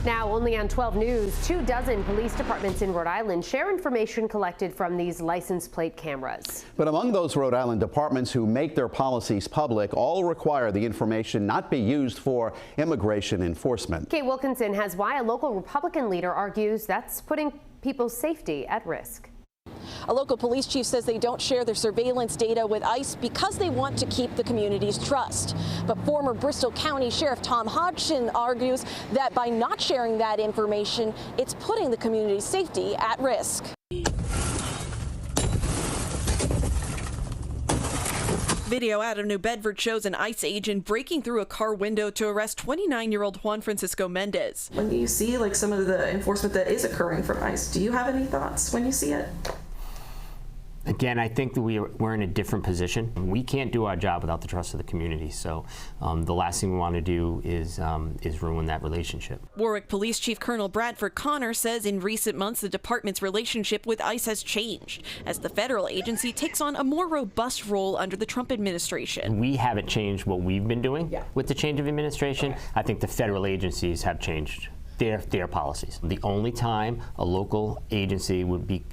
Now, only on 12 News, 24 police departments in Rhode Island share information collected from these license plate cameras. But among those Rhode Island departments who make their policies public, all require the information not be used for immigration enforcement. Kate Wilkinson has why a local Republican leader argues that's putting people's safety at risk. A local police chief says they don't share their surveillance data with ICE because they want to keep the community's trust. But former Bristol County Sheriff Tom Hodgson argues that by not sharing that information, it's putting the community's safety at risk. Video out of New Bedford shows an ICE agent breaking through a car window to arrest 29-year-old Juan Francisco Mendez. When you see like some of the enforcement that is occurring from ICE, do you have any thoughts when you see it? Again, I think that we're in a different position. We can't do our job without the trust of the community. So the last thing we want to do is ruin that relationship. Warwick Police Chief Col Bradford Connor says in recent months the department's relationship with ICE has changed as the federal agency takes on a more robust role under the Trump administration. We haven't changed what we've been doing with the change of administration. I think the federal agencies have changed their policies. The only time a local agency would be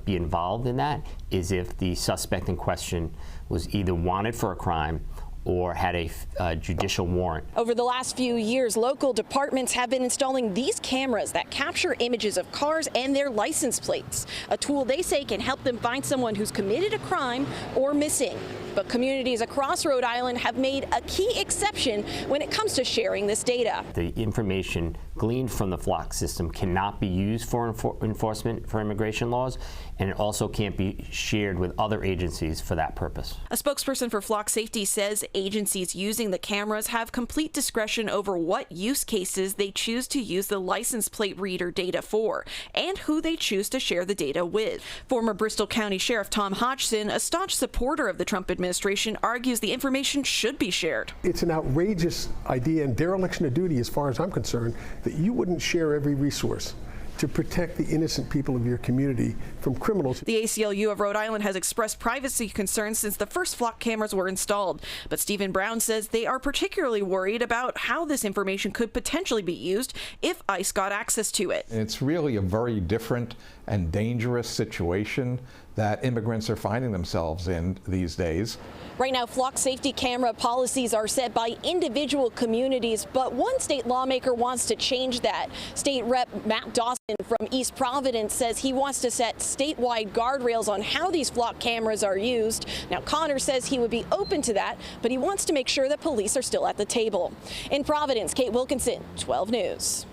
involved in that is if the suspect in question was either wanted for a crime or had a judicial warrant. Over the last few years, local departments have been installing these cameras that capture images of cars and their license plates, a tool they say can help them find someone who's committed a crime or missing. But communities across Rhode Island have made a key exception when it comes to sharing this data. The information gleaned from the flock system cannot be used for enforcement for immigration laws, and it also can't be shared with other agencies for that purpose. A spokesperson for Flock Safety says agencies using the cameras have complete discretion over what use cases they choose to use the license plate reader data for and who they choose to share the data with. Former Bristol County Sheriff Tom Hodgson, a staunch supporter of the Trump administration, argues the information should be shared. It's an outrageous idea and dereliction of duty, as far as I'm concerned, that you wouldn't share every resource to protect the innocent people of your community from criminals. The ACLU of Rhode Island has expressed privacy concerns since the first flock cameras were installed. But Stephen Brown says they are particularly worried about how this information could potentially be used if ICE got access to it. It's really a very different and dangerous situation that immigrants are finding themselves in these days. Right now, flock safety camera policies are set by individual communities, but one state lawmaker wants to change that. State Rep Matt Dawson from East Providence says he wants to set statewide guardrails on how these flock cameras are used. Now, Connor says he would be open to that, but he wants to make sure that police are still at the table. In Providence, Kate Wilkinson, 12 News.